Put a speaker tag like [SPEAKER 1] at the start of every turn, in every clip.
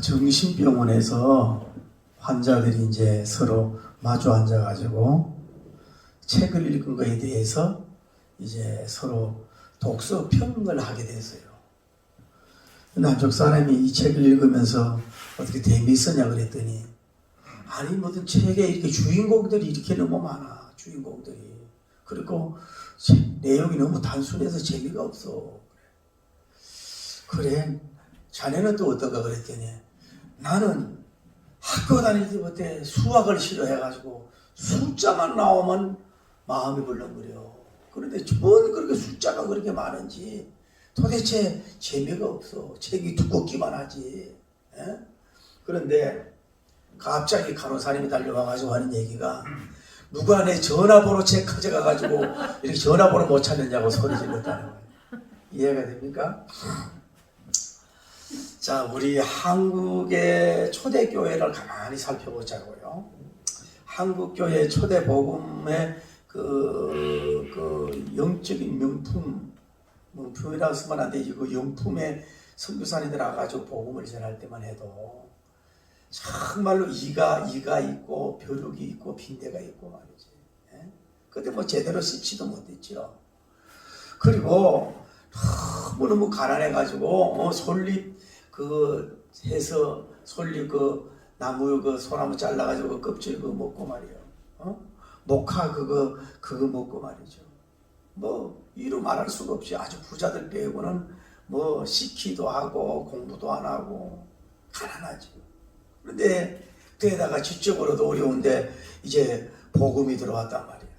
[SPEAKER 1] 정신병원에서 환자들이 이제 서로 마주 앉아가지고 책을 읽은 거에 대해서 이제 서로 독서 평을 하게 됐어요. 남쪽 사람이 이 책을 읽으면서 어떻게 재미있었냐 그랬더니, 아니 무슨 책에 이렇게 주인공들이 이렇게 너무 많아, 주인공들이. 그리고 내용이 너무 단순해서 재미가 없어. 그래, 자네는 또 어떤가 그랬더니, 나는 학교 다닐 때부터 수학을 싫어해가지고 숫자만 나오면 마음이 벌렁거려. 그런데 뭔 그렇게 숫자가 그렇게 많은지 도대체 재미가 없어. 책이 두껍기만 하지. 에? 그런데 갑자기 간호사님이 달려와가지고 하는 얘기가, 누가 내 전화번호 책 가져가가지고 이렇게 전화번호 못 찾느냐고 소리 질렀다는 거예요. 이해가 됩니까? 자, 우리 한국의 초대교회를 가만히 살펴보자고요. 한국교회 초대복음의 그 영적인 명품이라고 쓰면 안 되지. 그 영품의 선교사님들 와가지고 복음을 전할 때만 해도 정말로 이가 있고 벼룩이 있고 빈대가 있고 말이지. 예? 그때 뭐 제대로 씻지도 못했죠. 그리고 너무 가난해가지고 솔잎 해서 솔잎 나무 소나무 잘라가지고 껍질 먹고 말이요. 목화 그거 먹고 말이죠. 뭐 이루 말할 수가 없이 아주 부자들 빼고는 뭐 시키도 하고 공부도 안 하고 가난하죠. 그런데 그에다가 지적으로도 어려운데 이제 복음이 들어왔단 말이야.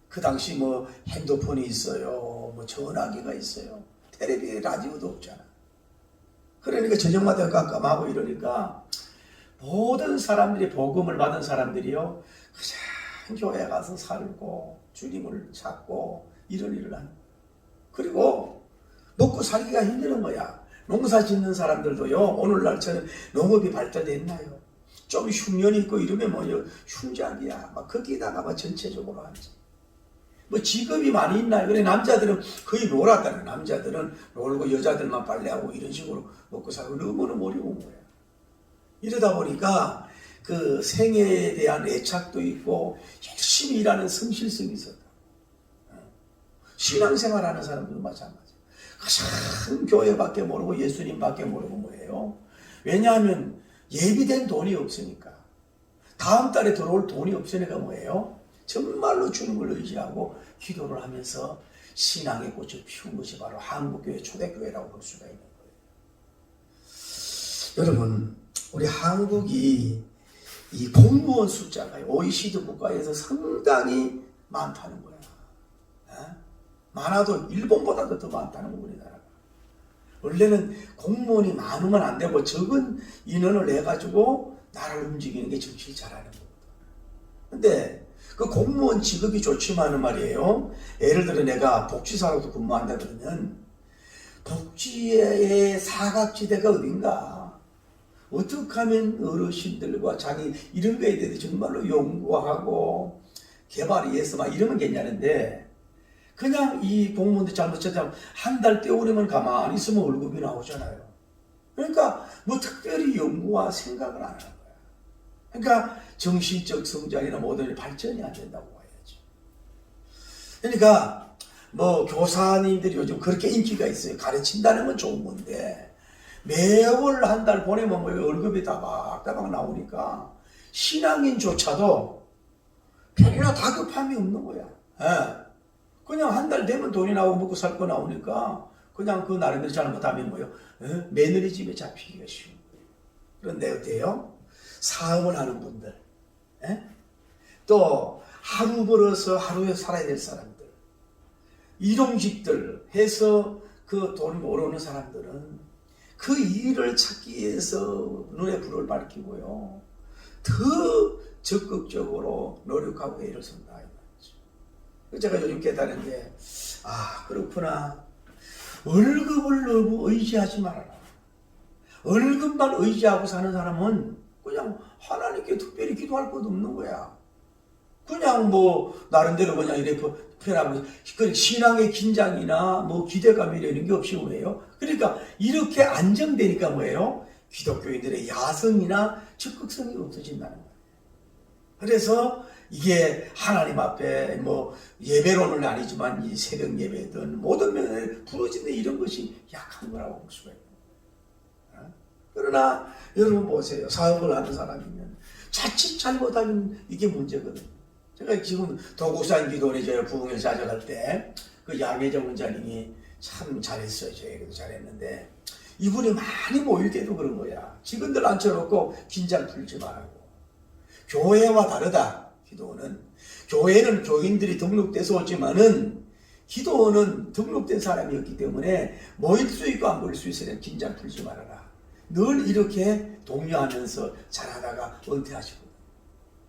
[SPEAKER 1] 그 당시 뭐 핸드폰이 있어요, 뭐 전화기가 있어요, 텔레비 라디오도 없잖아. 그러니까 저녁마다 깜깜하고 이러니까 모든 사람들이, 복음을 받은 사람들이요, 그냥 교회 가서 살고 주님을 찾고 이런 일을 하는 거야. 그리고 먹고 살기가 힘드는 거야. 농사 짓는 사람들도요, 오늘날처럼 농업이 발달됐나요? 좀 흉년이 있고 이러면 뭐요, 흉작이야. 막 거기다가 막 전체적으로 하지. 뭐 직업이 많이 있나요? 그래, 남자들은 거의 놀았다는, 남자들은 놀고 여자들만 빨래하고 이런 식으로 먹고 살고 너무너무 어려운 거야. 이러다 보니까 그 생애에 대한 애착도 있고 열심히 일하는 성실성이 있었다. 신앙생활하는 사람들도 마찬가지. 가장 교회밖에 모르고 예수님밖에 모르고 뭐예요? 왜냐하면 예비된 돈이 없으니까. 다음 달에 들어올 돈이 없으니까 뭐예요? 정말로 주님을 의지하고 기도를 하면서 신앙의 꽃을 피운 것이 바로 한국교회 초대교회라고 볼 수가 있는 거예요. 여러분, 우리 한국이 이 공무원 숫자가 OECD 국가에서 상당히 많다는 거야. 많아도 일본보다도 더 많다는 거, 우리나라가. 원래는 공무원이 많으면 안 되고 적은 인원을 내가지고 나라를 움직이는 게 정치를 잘하는 거거든. 근데 그 공무원 직업이 좋지만은 말이에요, 예를 들어 내가 복지사로도 근무한다 그러면 복지의 사각지대가 어딘가, 어떻게 하면 어르신들과 자기 이런 거에 대해서 정말로 연구하고 개발을 위해서 막 이러면 괜찮은데, 그냥 이 공무원들 잘못했다면 한 달 떼오르면 가만히 있으면 월급이 나오잖아요. 그러니까 뭐 특별히 연구와 생각을 안 하는 거야. 그러니까 정신적 성장이나 모든 발전이 안 된다고 봐야지. 그러니까 뭐 교사님들이 요즘 그렇게 인기가 있어요. 가르친다는 건 좋은 건데 매월 한 달 보내면 뭐 월급이 따박따박 나오니까 신앙인조차도 별로 다급함이 없는 거야. 예. 그냥 한 달 되면 돈이 나오고 먹고 살 거 나오니까 그냥 그 나름대로 잘못하면 뭐요? 며느리 집에 잡히기가 쉬운 거예요. 그런데 어때요? 사업을 하는 분들, 또 하루 벌어서 하루에 살아야 될 사람들, 일용직들 해서 그 돈이 모르는 사람들은 그 일을 찾기 위해서 눈에 불을 밝히고요, 더 적극적으로 노력하고 애를 쓴다. 제가 요즘 깨달은 게, 그렇구나. 월급을 너무 의지하지 말아라. 월급만 의지하고 사는 사람은 그냥 하나님께 특별히 기도할 것도 없는 거야. 그냥 뭐 나름대로 그냥 이렇게 표현하고, 신앙의 긴장이나 뭐 기대감이나 이런 게 없이 뭐예요? 그러니까 이렇게 안정되니까 뭐예요? 기독교인들의 야성이나 적극성이 없어진다는 거예요. 그래서 이게 하나님 앞에 뭐 예배로는 아니지만 이 새벽 예배든 모든 면에 부러지는 이런 것이 약한 거라고 볼 수가 있어요. 그러나 여러분 보세요. 사업을 하는 사람이면 자칫 잘못하면 이게 문제거든요. 제가 지금 도곡산 기도원에 부흥회 찾아갈 때 그 양혜정 원장님이 참 잘했어요. 저에게도 잘했는데 이분이 많이 모일 때도 그런 거야. 직원들 앉혀놓고 긴장 풀지 말고. 교회와 다르다. 기도원은. 교회는 교인들이 등록돼서 오지만은 기도원은 등록된 사람이었기 때문에 모일 수 있고 안 모일 수 있으면 긴장 풀지 말아라. 늘 이렇게 독려하면서 잘하다가 은퇴하시고.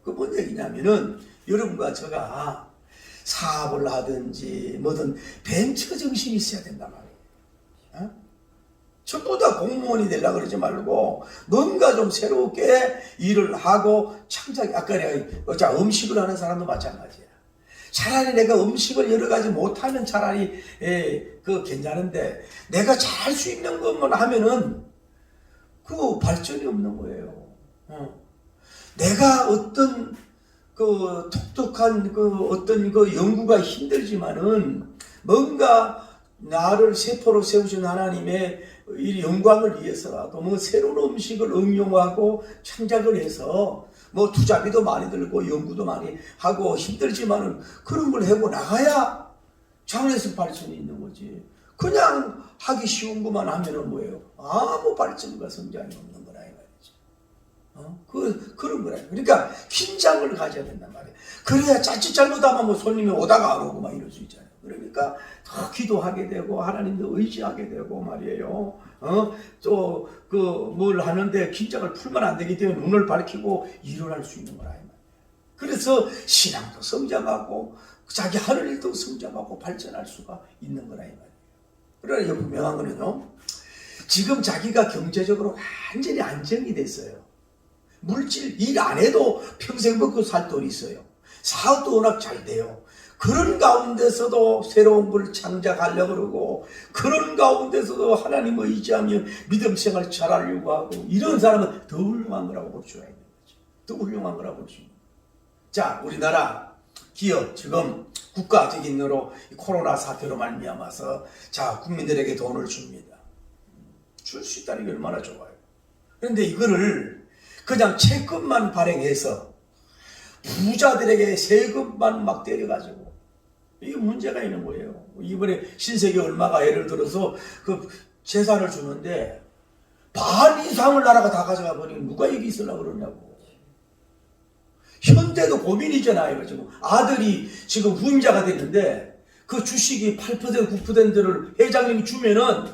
[SPEAKER 1] 그 뭔 얘기냐면은 여러분과 제가 사업을 하든지 뭐든 벤처 정신이 있어야 된단 말이에요. 전부 다 공무원이 되려고 그러지 말고 뭔가 좀 새롭게 일을 하고 창작. 아까 내가 음식을 하는 사람도 마찬가지야. 차라리 내가 음식을 여러 가지 못하면 차라리 그 괜찮은데 내가 잘 수 있는 것만 하면은 그 발전이 없는 거예요. 내가 어떤 그 독특한 그 어떤 그 연구가 힘들지만은 뭔가 나를 세포로 세우신 하나님의 이 영광을 위해서라도 뭐 새로운 음식을 응용하고 창작을 해서 뭐 투자비도 많이 들고 연구도 많이 하고 힘들지만은 그런 걸 해고 나가야 장래에서 발전이 있는 거지. 그냥 하기 쉬운 것만 하면은 뭐예요? 아무 발전과 성장이 없는 거라 이 말이죠. 그런 거라. 그러니까 긴장을 가져야 된단 말이에요. 그래야 자칫 잘못하면 뭐 손님이 오다가 안 오고 막 이럴 수 있잖아요. 그러니까 더 기도하게 되고 하나님도 의지하게 되고 말이에요. 또 그 뭘 하는데 긴장을 풀면 안 되기 때문에 눈을 밝히고 일어날 수 있는 거라 이 말이에요. 그래서 신앙도 성장하고 자기 하는 일도 성장하고 발전할 수가 있는 거라 이 말이에요. 그러나 여기 분명한 거는요. 지금 자기가 경제적으로 완전히 안정이 됐어요. 물질 일 안 해도 평생 먹고 살 돈이 있어요. 사업도 워낙 잘 돼요. 그런 가운데서도 새로운 걸 창작하려고 그러고 그런 가운데서도 하나님을 의지하며 믿음 생활 잘하려고 하고 이런 사람은 더 훌륭한 거라고 볼 수가 있는 거죠. 더 훌륭한 거라고 볼 수 있는 거죠. 자, 우리나라 기업 지금 국가적인 으로 코로나 사태로 말미암아서 자 국민들에게 돈을 줍니다. 줄 수 있다는 게 얼마나 좋아요. 그런데 이거를 그냥 채권만 발행해서 부자들에게 세금만 막 때려가지고 이게 문제가 있는 거예요. 이번에 신세계 얼마가 예를 들어서 그 재산을 주는데 반 이상을 나라가 다 가져가 버리면 누가 여기 있으려고 그러냐고. 현대도 고민이잖아요. 지금 아들이 지금 후임자가 됐는데 그 주식이 8% 9%를 회장님이 주면은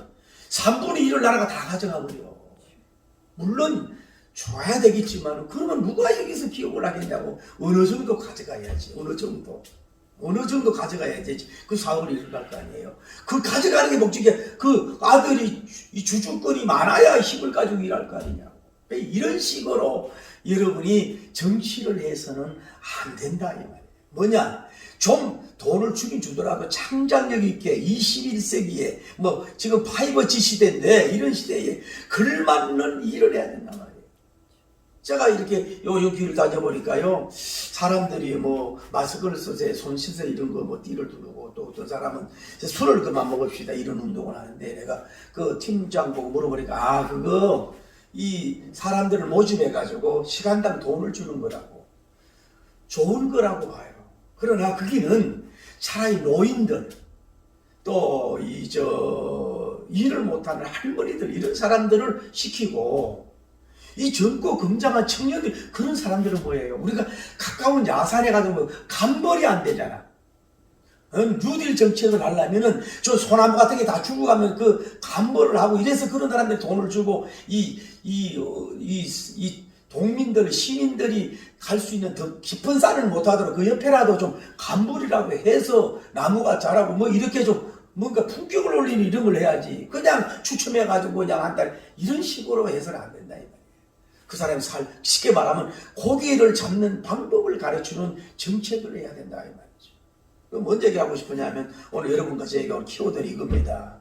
[SPEAKER 1] 3분의 1을 나라가 다 가져가 버려. 물론 줘야 되겠지만 그러면 누가 여기서 기업을 하겠냐고. 어느 정도 가져가야지. 어느 정도 가져가야지 그 사업을 일어날 거 아니에요. 그 가져가는 게 목적이야. 그 아들이 이 주주권이 많아야 힘을 가지고 일할 거 아니냐고. 이런 식으로 여러분이 정치를 해서는 안 된다 이 말이에요. 뭐냐? 좀 돈을 주긴 주더라도 창작력 있게 21세기에 뭐 지금 5G 시대인데 이런 시대에 걸맞는 일을 해야 된단 말이에요. 제가 이렇게 요 길을 다녀보니까요, 사람들이 뭐 마스크를 써서 손 씻어 이런 거 뭐 띠를 두르고 또 어떤 사람은 술을 그만 먹읍시다 이런 운동을 하는데 내가 그 팀장 보고 물어보니까 그거 이 사람들을 모집해가지고 시간당 돈을 주는 거라고. 좋은 거라고 봐요. 그러나 거기는 차라리 노인들 또 일을 못하는 할머니들 이런 사람들을 시키고 이 젊고 긍장한 청년들 그런 사람들은 뭐예요? 우리가 가까운 야산에 가도 뭐 간벌이 안 되잖아. 뉴딜 정책을 하려면은 저 소나무 같은 게 다 죽어가면 그 간벌을 하고 이래서 그런 사람들이 돈을 주고 이 동민들 시민들이 갈 수 있는 더 깊은 산을 못하도록 그 옆에라도 좀 간벌이라고 해서 나무가 자라고 뭐 이렇게 좀 뭔가 품격을 올리는 이런 걸 해야지. 그냥 추첨해가지고 그냥 한 달 이런 식으로 해서는 안 된다 이 말이에요. 그 사람이 쉽게 말하면 고기를 잡는 방법을 가르치는 정책을 해야 된다 이 말이죠. 뭔 얘기하고 싶으냐면 오늘 여러분과 제가 오늘 키워드는 이겁니다.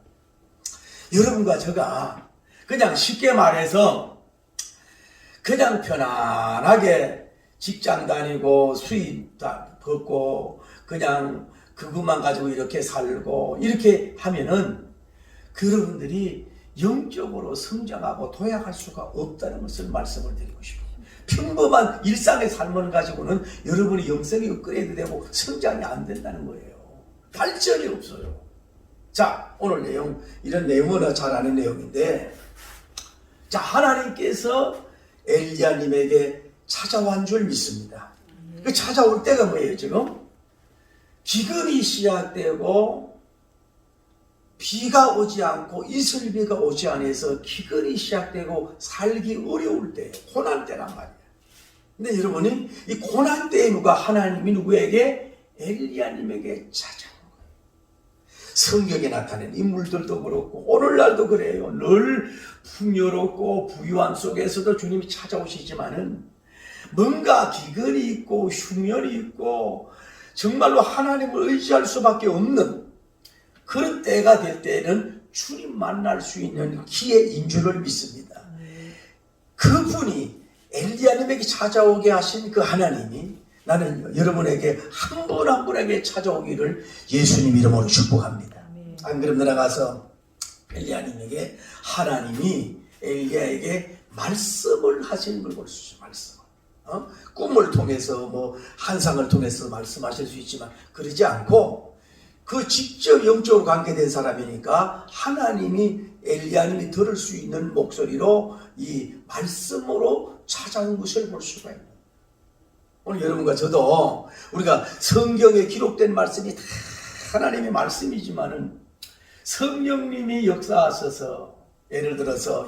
[SPEAKER 1] 여러분과 제가 그냥 쉽게 말해서 그냥 편안하게 직장 다니고 수입 받고 그냥 그것만 가지고 이렇게 살고 이렇게 하면은 그분들이 영적으로 성장하고 도약할 수가 없다는 것을 말씀을 드리고 싶어요. 평범한 일상의 삶을 가지고는 여러분의 영성이 업그레이드 되고 성장이 안 된다는 거예요. 발전이 없어요. 자, 오늘 내용, 이런 내용은 잘 아는 내용인데, 자, 하나님께서 엘리야님에게 찾아온 줄 믿습니다. 그 찾아올 때가 뭐예요, 지금? 기근이 시작되고, 비가 오지 않고, 이슬비가 오지 않아서 기근이 시작되고, 살기 어려울 때, 고난 때란 말이에요. 근데 여러분이, 이 고난 때에 하나님이 누구에게? 엘리야님에게 찾아온 거예요. 성경에 나타낸 인물들도 그렇고, 오늘날도 그래요. 늘 풍요롭고, 부유함 속에서도 주님이 찾아오시지만은, 뭔가 기근이 있고, 흉년이 있고, 정말로 하나님을 의지할 수밖에 없는 그런 때가 될 때는 주님 만날 수 있는 기회인 줄을 믿습니다. 그분이 엘리야님에게 찾아오게 하신 그 하나님이 나는 여러분에게 한 분 한 분에게 찾아오기를 예수님 이름으로 축복합니다. 안 그럼 내려가서 엘리야님에게 하나님이 엘리야에게 말씀을 하시는 걸 볼 수 있어요. 말씀을. 꿈을 통해서 한상을 통해서 말씀하실 수 있지만 그러지 않고 그 직접 영적으로 관계된 사람이니까 하나님이 엘리야님이 들을 수 있는 목소리로 이 말씀으로 찾아온 것을 볼 수가 있는. 오늘 여러분과 저도 우리가 성경에 기록된 말씀이 다 하나님의 말씀이지만은 성령님이 역사하셔서 예를 들어서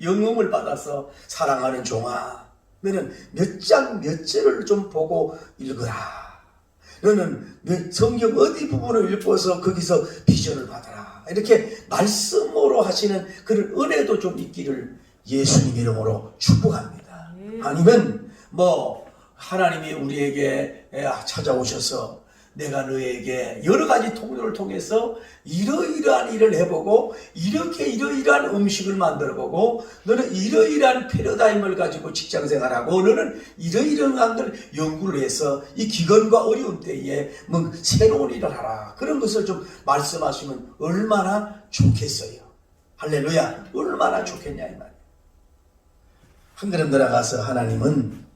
[SPEAKER 1] 영음을 받아서 사랑하는 종아 너는 몇 장 몇 절을 좀 보고 읽어라. 너는 성경 어디 부분을 읽어서 거기서 비전을 받아라. 이렇게 말씀으로 하시는 그런 은혜도 좀 있기를 예수님 이름으로 축복합니다. 아니면 하나님이 우리에게 찾아오셔서 내가 너에게 여러 가지 통로를 통해서 이러이러한 일을 해보고 이렇게 이러이러한 음식을 만들어보고 너는 이러이러한 패러다임을 가지고 직장생활하고 너는 이러이러한 걸 연구를 해서 이 기근과 어려운 때에 새로운 일을 하라. 그런 것을 좀 말씀하시면 얼마나 좋겠어요. 할렐루야. 얼마나 좋겠냐 이 말이에요. 한 걸음 들어가서 하나님은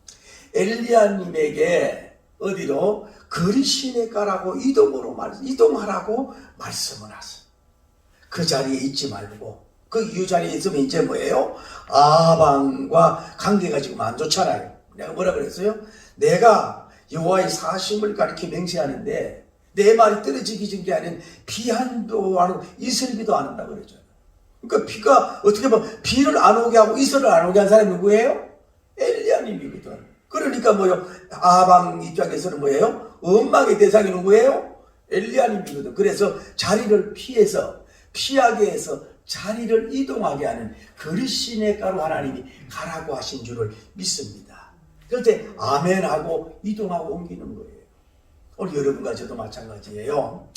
[SPEAKER 1] 엘리야님에게 어디로? 그리시네가라고 이동하라고 말씀을 하세요. 그 자리에 있지 말고 이 자리에 있으면 이제 뭐예요? 아방과 관계가 지금 안 좋잖아요. 내가 뭐라 그랬어요? 내가 여호와의 사심을 가리켜 맹세하는데 내 말이 떨어지기 전에 아닌 비한도 안 오고 이슬비도 안 온다고 그러죠. 그러니까 비가 어떻게 보면 비를 안 오게 하고 이슬을 안 오게 한 사람이 누구예요? 엘리야님이거든. 그러니까 아방 입장에서는 뭐예요? 원망의 대상이 누구예요? 엘리야님이거든. 그래서 자리를 피하게 해서 자리를 이동하게 하는 그리시네가로 하나님이 가라고 하신 줄을 믿습니다. 그럴 때 아멘하고 이동하고 옮기는 거예요. 오늘 여러분과 저도 마찬가지예요.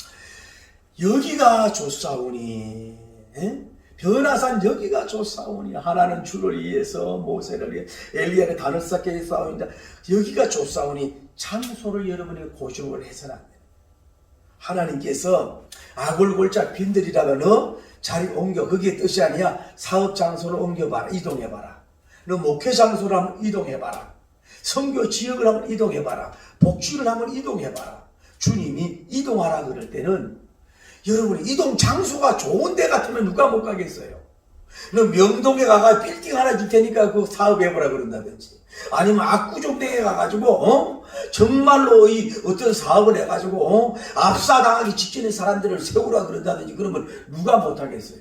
[SPEAKER 1] 여기가 좋사오니 변화산 여기가 좋사오니 하나는 주를 위해서 모세를 위해 엘리야를 단을 쌓게 해서 여기가 좋사오니 장소를 여러분이 고정을 해서는 안 돼요. 하나님께서 아골골짝 빈들이라가 너 자리 옮겨. 그게 뜻이 아니야. 사업 장소를 옮겨봐라. 이동해봐라. 너 목회 장소를 한번 이동해봐라. 선교 지역을 한번 이동해봐라. 복지를 한번 이동해봐라. 주님이 이동하라 그럴 때는 여러분이 이동 장소가 좋은 데 같으면 누가 못 가겠어요. 너 명동에 가가 빌딩 하나 줄 테니까 그 사업해보라 그런다든지 아니면 압구정동에 가가지고 정말로 어떤 사업을 해가지고 압사당하기 직전의 사람들을 세우라 그런다든지 그러면 누가 못하겠어요.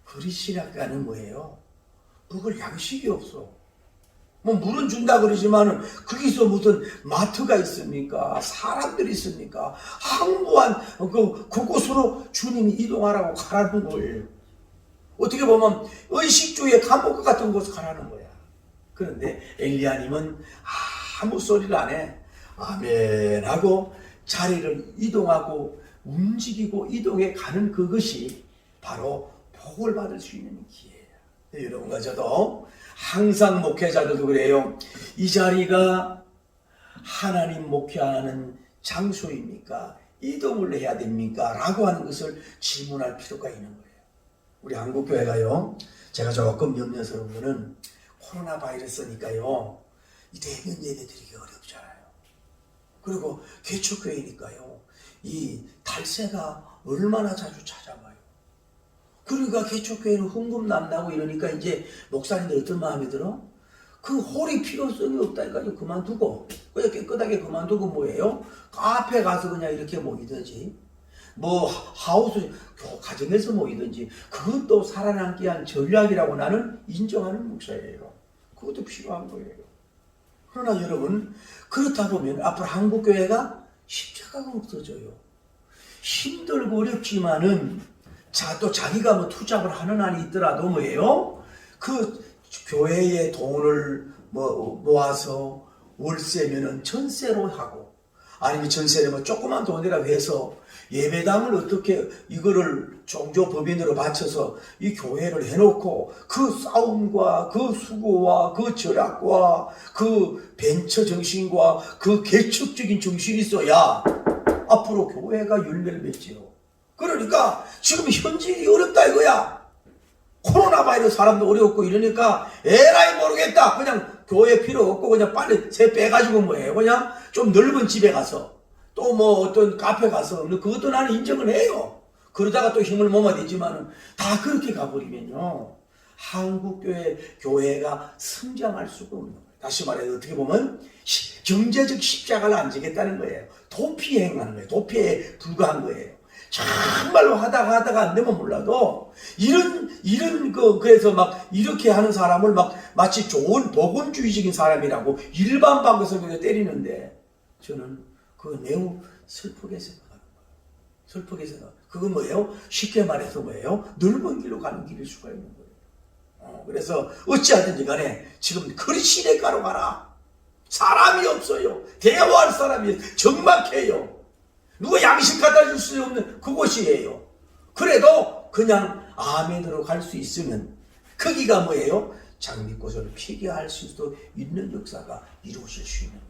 [SPEAKER 1] 그리시나가는 뭐예요? 먹을 양식이 없어. 물은 준다 그러지만은 거기서 무슨 마트가 있습니까? 사람들이 있습니까? 항구한 그곳으로 주님이 이동하라고 가라는 거예요. 어떻게 보면 의식주의 감옥 같은 곳으로 가라는 거야. 그런데 엘리야님은 아무 소리를 안 해. 아멘 하고 자리를 이동하고 움직이고 이동해 가는 그것이 바로 복을 받을 수 있는 기회예요. 여러분과 저도 항상 목회자들도 그래요. 이 자리가 하나님 목회하는 장소입니까? 이동을 해야 됩니까? 라고 하는 것을 질문할 필요가 있는 거예요. 우리 한국교회가요, 제가 조금 염려스러운 거는 코로나 바이러스니까요, 이 대면 예배 드리기 어렵잖아요. 그리고 개척교회니까요, 이 달새가 얼마나 자주 찾아와요. 그러니까 개척교회는 흥분 난다고 이러니까 이제 목사님들 어떤 마음이 들어? 그 홀이 필요성이 없다니까요. 그만두고 그냥 깨끗하게 그만두고 뭐예요? 카페 가서 그냥 이렇게 모이든지 뭐 하우스 가정에서 모이든지 그것도 살아남기 위한 전략이라고 나는 인정하는 목사예요. 그것도 필요한 거예요. 그러나 여러분 그렇다 보면 앞으로 한국교회가 십자가가 없어져요. 힘들고 어렵지만은 또 자기가 뭐 투잡을 하는 한이 있더라도 뭐예요? 그 교회의 돈을 모아서 월세면은 전세로 하고 아니면 전세를 뭐 조그만 돈이라고 해서 예배당을 어떻게 이거를 종교법인으로 바쳐서 이 교회를 해놓고 그 싸움과 그 수고와 그 절약과 그 벤처 정신과 그 개척적인 정신이 있어야 앞으로 교회가 열매를 맺지요. 그러니까 지금 현실이 어렵다 이거야. 코로나 바이러스 사람도 어렵고 이러니까 에라이 모르겠다. 그냥 교회 필요 없고 그냥 빨리 새 빼가지고 뭐예요. 그냥 좀 넓은 집에 가서 또 뭐 어떤 카페 가서 그것도 나는 인정을 해요. 그러다가 또 힘을 모아야 되지만은 다 그렇게 가버리면요. 교회가 성장할 수가 없는 거예요. 다시 말해서 어떻게 보면 경제적 십자가를 안 지겠다는 거예요. 도피에 행하는 거예요. 도피에 불과한 거예요. 정말로 하다가 안 되면 몰라도 그래서 막 이렇게 하는 사람을 막 마치 좋은 복음주의적인 사람이라고 일반 방송에서 때리는데 저는 그거 매우 슬프게 생각하는 거예요. 슬프게 생각. 그건 뭐예요? 쉽게 말해서 뭐예요? 넓은 길로 가는 길일 수가 있는 거예요. 그래서 어찌하든지 간에 지금 그리 시내가로 가라. 사람이 없어요. 대화할 사람이 적막해요. 누가 양식 갖다 줄 수 없는 그곳이에요. 그래도 그냥 아멘으로 갈 수 있으면 거기가 뭐예요? 장미꽃을 피게 할 수도 있는 역사가 이루어질 수 있는 거예요.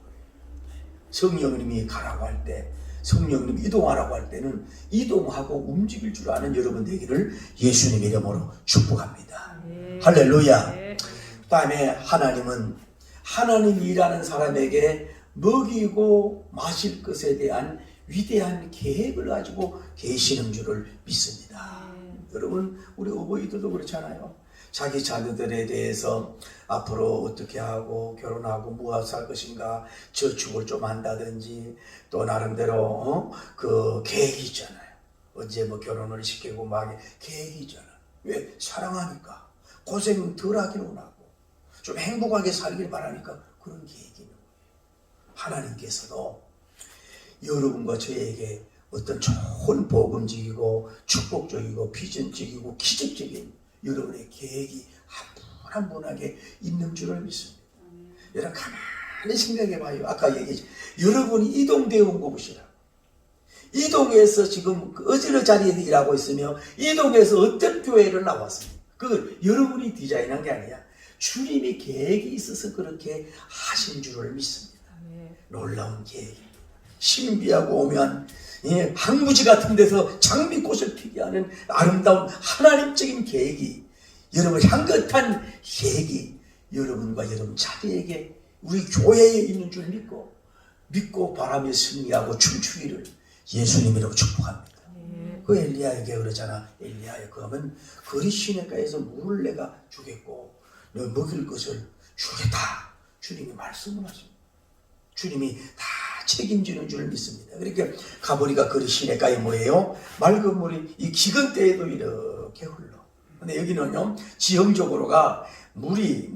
[SPEAKER 1] 성령님이 가라고 할 때, 성령님이 이동하라고 할 때는 이동하고 움직일 줄 아는 여러분 되기를 예수님 이름으로 축복합니다. 할렐루야. 그 다음에 하나님이 일하는 사람에게 먹이고 마실 것에 대한 위대한 계획을 가지고 계시는 줄을 믿습니다. 여러분 우리 어버이들도 그렇잖아요. 자기 자녀들에 대해서 앞으로 어떻게 하고 결혼하고 무엇을 할 것인가 저축을 좀 한다든지 또 나름대로 그 계획이 있잖아요. 언제 뭐 결혼을 시키고 막 계획이 있잖아요. 왜? 사랑하니까 고생 덜 하기로 원하고 좀 행복하게 살길 바라니까 그런 계획이 있는 거예요. 하나님께서도 여러분과 저에게 어떤 좋은 복음적이고 축복적이고 비전적이고 기적적인 여러분의 계획이 한 분하게 있는 줄을 믿습니다. 여러분 가만히 생각해봐요. 아까 얘기했죠. 여러분이 이동되어 온 곳이라. 이동해서 지금 어지러 자리에 일하고 있으며 이동해서 어떤 교회를 나왔습니다. 그걸 여러분이 디자인한 게 아니야. 주님이 계획이 있어서 그렇게 하신 줄을 믿습니다. 놀라운 계획입니다. 신비하고 오면 항무지 같은 데서 장미꽃을 피게 하는 아름다운 하나님적인 계획이 여러분 향긋한 계획이 여러분과 여러분 자녀에게 우리 교회에 있는 줄 믿고 바라며 승리하고 춤추기를 예수님 이름으로 축복합니다. 그 엘리야에게 그러잖아. 엘리야야 그러면 거리 시내가에서 물을 내가 주겠고 너 먹일 것을 주겠다. 주님이 말씀을 하십니다. 주님이 다 책임지는 줄 믿습니다. 그러니까 가보니까 거리 시내가에 뭐예요? 맑은 물이 이 기근 때에도 이렇게 흘러. 근데 여기는요 지형적으로가 물이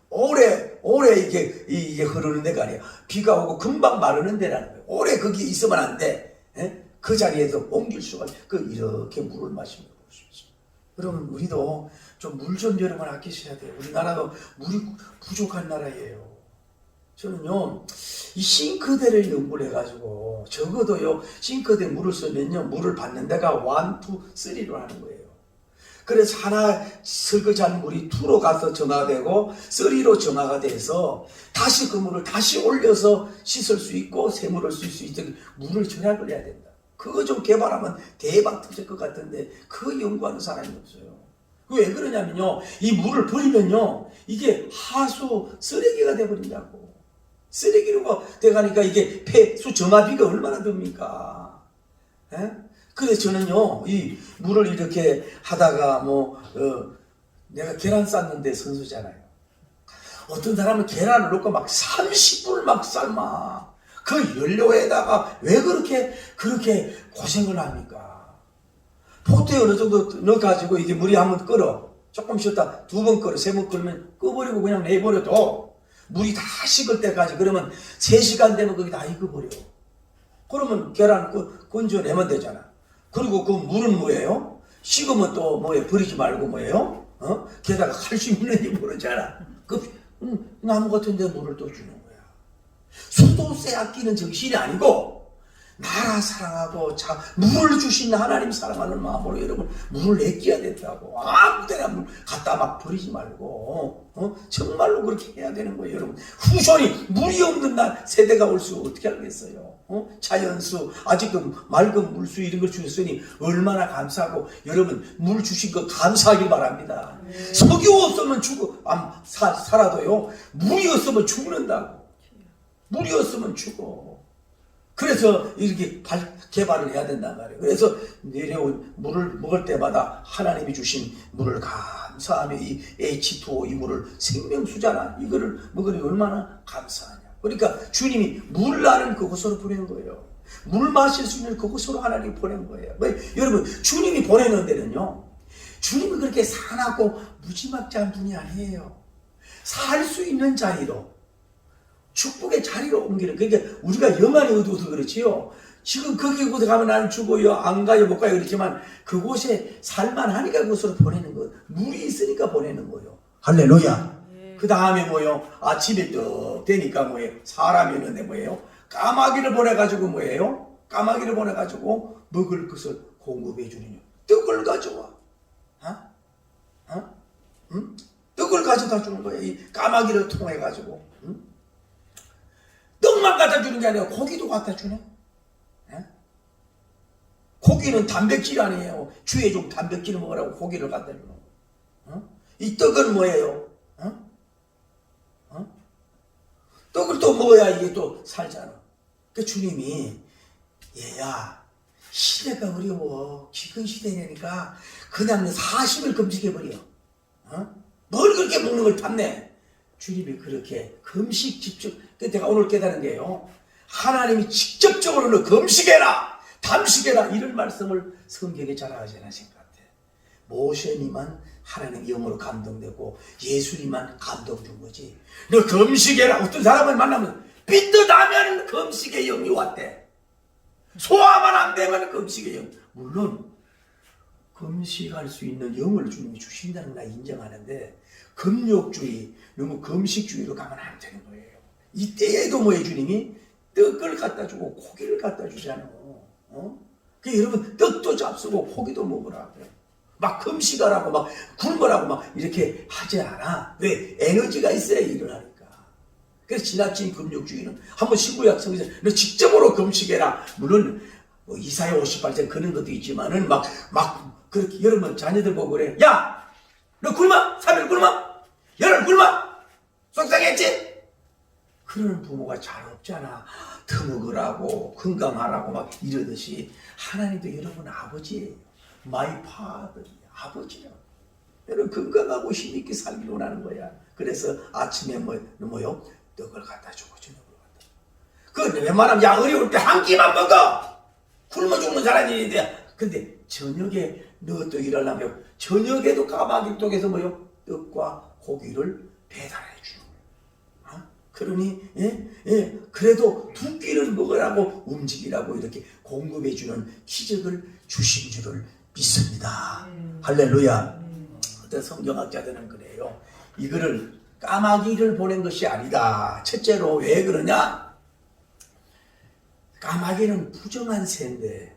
[SPEAKER 1] 오래 이게 흐르는 데가 아니에요. 비가 오고 금방 마르는 데라는 거예요. 오래 거기에 있으면 안 돼. 그 자리에서 옮길 수가 이렇게 물을 마시는 것입니다. 여러분 우리도 좀 물 좀 여러분 아끼셔야 돼요. 우리나라도 물이 부족한 나라예요. 저는요 이 싱크대를 연구를 해가지고 적어도요 싱크대 물을 쓰면요 물을 받는 데가 1, 2, 3로 하는 거예요. 그래서 하나 설거지한 물이 2로 가서 정화되고 3로 정화가 돼서 다시 그 물을 다시 올려서 씻을 수 있고 세물을 쓸 수 있도록 물을 절약을 해야 된다. 그거 좀 개발하면 대박 터질 것 같은데 그 연구하는 사람이 없어요. 왜 그러냐면요, 이 물을 버리면요 이게 하수 쓰레기가 돼버린다고. 쓰레기로 돼가니까 이게 폐수 정화비가 얼마나 듭니까? 에? 그래서 저는요 이 물을 이렇게 하다가 내가 계란 삶는데 선수잖아요. 어떤 사람은 계란을 넣고 막 30분을 막 삶아. 그 연료에다가 왜 그렇게 고생을 합니까? 포트에 어느 정도 넣어가지고 이게 물이 한번 끓어. 조금 쉬었다 2번 끓어 3번 끓으면 꺼버리고 그냥 내버려둬. 물이 다 식을 때까지. 그러면 3시간 되면 거기 다 익어버려. 그러면 계란 건져내면 되잖아. 그리고 그 물은 뭐예요? 식으면 또 뭐예요? 버리지 말고 뭐예요? 게다가 칼슘 있는지 모르잖아. 나무 같은 데 물을 또 주는 거야. 수도세 아끼는 정신이 아니고 나라 사랑하고 물을 주신 하나님 사랑하는 마음으로 여러분 물을 아껴야 된다고. 아무 데나 물 갖다 막 버리지 말고 정말로 그렇게 해야 되는 거예요. 여러분 후손이 물이 없는 날 세대가 올 수 어떻게 알겠어요? 자연수 아직도 맑은 물수 이런 걸 주셨으니 얼마나 감사하고 여러분 물 주신 거 감사하길 바랍니다. 석유 없으면 살아도요 물이 없으면 죽는다고. 물이 없으면 죽어. 그래서 이렇게 개발을 해야 된단 말이에요. 그래서 내려온 물을 먹을 때마다 하나님이 주신 물을 감사하며 이 H2O 이 물을 생명수잖아. 이거를 먹으니 얼마나 감사하냐. 그러니까 주님이 물 나는 그곳으로 보낸 거예요. 물 마실 수 있는 그곳으로 하나님이 보낸 거예요. 여러분 주님이 보내는 데는요 주님이 그렇게 산하고 무지막지한 분이 아니에요. 살 수 있는 자리로 축복의 자리로 옮기는. 그러니까 우리가 영안이 어두워서 그렇지요. 지금 거기 곳에 가면 나는 죽어요 안 가요 못 가요 그렇지만 그곳에 살만하니까 그곳으로 보내는 거. 물이 있으니까 보내는 거예요. 할렐루야. 그 다음에 뭐예요? 아침에 떡 되니까 뭐예요? 사람이 있는데 뭐예요? 까마귀를 보내가지고 뭐예요? 까마귀를 보내가지고 먹을 것을 공급해 주느냐. 떡을 가져와. 떡을 가져다 주는 거예요. 이 까마귀를 통해 가지고. 떡만 갖다 주는 게 아니라 고기도 갖다 주네. 고기는 단백질 아니에요. 주에 좀 단백질 먹으라고 고기를 갖다 주는 거. 이 떡은 뭐예요? 떡을 또 먹어야 이게 또 살잖아. 그 주님이 얘야 시대가 어려워. 지금 시대니까 그냥 40일 금식해버려. 뭘 그렇게 먹는 걸 탐내. 주님이 그렇게 금식 집중. 내가 오늘 깨달은 게요. 하나님이 직접적으로 너 금식해라 담식해라 이런 말씀을 성경에 잘 하지 않으신 것 같아. 모세님만 하나님 영으로 감동되고 예수님만 감동 준 거지. 너 금식해라. 어떤 사람을 만나면 삐뚤하면 금식의 영이 왔대. 소화만 안 되면 금식의 영. 물론 금식할 수 있는 영을 주님이 주신다는 걸 인정하는데 금욕주의 너무 금식주의로 가면 안 되는 거예요. 이때에도 뭐예요? 주님이 떡을 갖다 주고 고기를 갖다 주잖아요. 그 여러분 떡도 잡수고 고기도 먹으라고. 막 금식하라고 막 굶으라고 막 이렇게 하지 않아. 왜? 에너지가 있어야 일을 하니까. 그래서 지나친 금욕주의는 한번 신구약 성경에서 너 직접으로 금식해라. 물론 뭐 이사야 58장 그런 것도 있지만은 막 그렇게 여러분 자녀들 보고 그래. 야! 너 굶어? 3일 굶어? 열흘 굶어? 속상했지? 그러는 부모가 잘 없잖아. 더 먹으라고 건강하라고 막 이러듯이 하나님도 여러분 아버지예요. My father, 아버지라고. 여러분 건강하고 힘있게 살기 원하는 거야. 그래서 아침에 뭐요? 떡을 갖다 주고 저녁을 갖다 주고. 그 웬만하면 야 어려울 때 한 끼만 먹어. 굶어 죽는 사람인데. 근데 저녁에 너 또 일하려면 저녁에도 까마귀 떡에서 뭐요? 떡과 고기를 배달해 주는 거야. 그러니 그래도 두 끼를 먹으라고 움직이라고 이렇게 공급해 주는 기적을 주신 줄을 믿습니다. 할렐루야. 어떤 성경학자들은 그래요. 이거를 까마귀를 보낸 것이 아니다. 첫째로 왜 그러냐? 까마귀는 부정한 새인데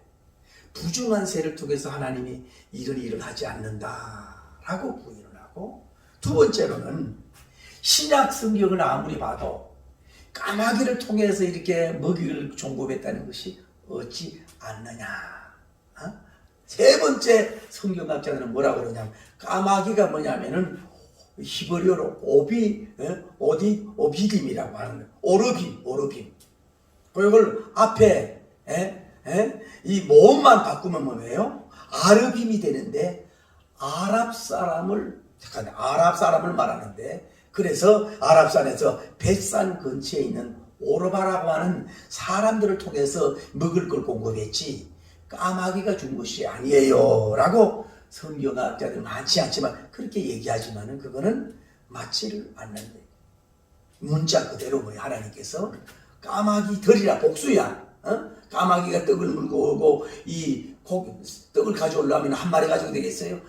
[SPEAKER 1] 부정한 세를 통해서 하나님이 이런 일을 하지 않는다라고 부인을 하고, 두 번째로는 신약 성경을 아무리 봐도 까마귀를 통해서 이렇게 먹이를 공급했다는 것이 어찌 않느냐. 세 번째 성경학자들은 뭐라고 그러냐면, 까마귀가 뭐냐면은 히브리어로 오비딤이라고 하는 거예요. 오르빔. 그걸 앞에 이 모음만 바꾸면 뭐예요? 아르빔이 되는데, 아랍 사람을 말하는데, 그래서 아랍산에서 벳산 근처에 있는 오르바라고 하는 사람들을 통해서 먹을 걸 공급했지 까마귀가 준 것이 아니에요 라고 성경학자들 많지 않지만 그렇게 얘기하지만은 그거는 맞지를 않는데, 문자 그대로 뭐야, 하나님께서 까마귀들이라 복수야. 까마귀가 떡을 물고 오고 이 떡을 가져오려면 한 마리 가지고 되겠어요?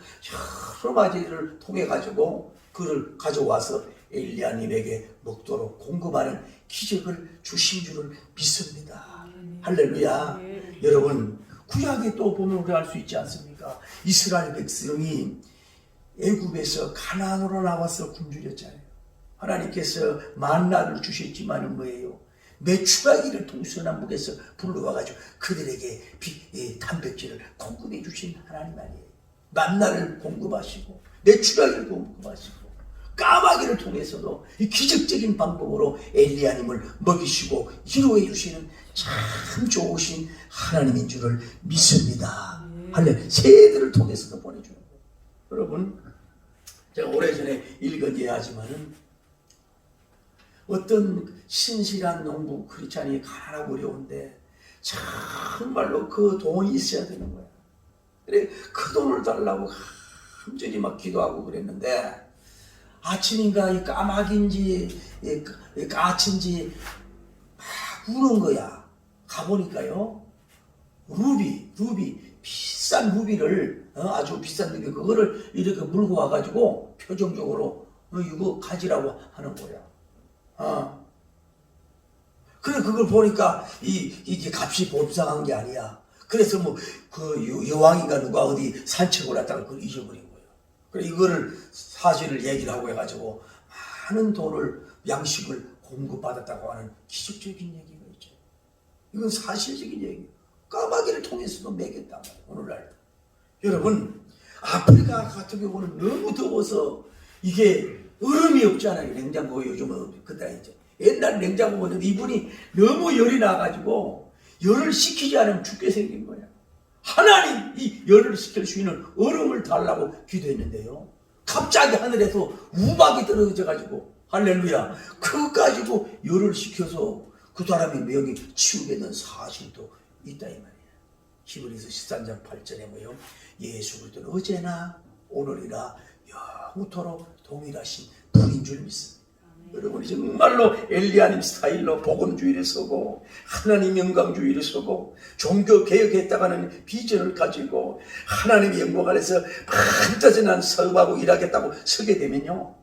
[SPEAKER 1] 여러 마리를 통해 가지고 그를 가져와서 엘리야님에게 먹도록 공급하는 기적을 주신 줄을 믿습니다. 할렐루야. 여러분, 구약에 또 보면 우리 알 수 있지 않습니까? 이스라엘 백성이 애굽에서 가나안으로 나와서 굶주렸잖아요. 하나님께서 만나를 주셨지만은 뭐예요? 메추라기를 동서남북에서 불러와가지고 그들에게 단백질을 공급해 주신 하나님 아니에요. 만나를 공급하시고 메추라기를 공급하시고 까마귀를 통해서도 이 기적적인 방법으로 엘리야님을 먹이시고 위로해 주시는 참 좋으신 하나님인 줄을 믿습니다. 할렐루야. 새들을 통해서도 보내주는 거예요. 여러분, 제가 오래전에 읽은 이야기지만은 어떤 신실한 농부 크리스찬이 가난하고 어려운데 정말로 그 돈이 있어야 되는 거야. 그래 그 돈을 달라고 감전히 막 기도하고 그랬는데, 아침인가 이 까마귀인지 까치인지 막 우는 거야. 가보니까요, 루비 비싼 루비를 아주 비싼 루비 그거를 이렇게 물고 와가지고 표정적으로 이거 가지라고 하는 거야. 그래 그걸 보니까 이게 값이 범상한 게 아니야. 그래서 뭐 그 여왕인가 누가 어디 산책을 했다가 그걸 잊어버린 거예요. 그래 이거를 사실을 얘기를 하고 해가지고 많은 돈을 양식을 공급받았다고 하는 기적적인 얘기가 있죠. 이건 사실적인 얘기예요. 까마귀를 통해서도 먹였단 말이에요. 오늘날 여러분, 아프리카 같은 경우는 너무 더워서 이게 얼음이 없잖아요. 냉장고가 요즘은 그때 이제 옛날 냉장고는 이분이 너무 열이 나가지고 열을 식히지 않으면 죽게 생긴 거야. 하나님 이 열을 식힐 수 있는 얼음을 달라고 기도했는데요, 갑자기 하늘에서 우박이 떨어져가지고 할렐루야 그거 가지고 열을 식혀서 그 사람의 명이 치우게 된 사실도 있다 이 말이야. 히브리서 13장 8절에 뭐요? 예수 그리스도는 어제나 오늘이나 영원토록 동일하신 분인 줄 믿습니다. 여러분이 정말로 엘리야님 스타일로 복음주의를 서고 하나님 영광주의를 서고 종교개혁했다가는 비전을 가지고 하나님의 영광 아래서 반짝이는 사업하고 일하겠다고 서게 되면요,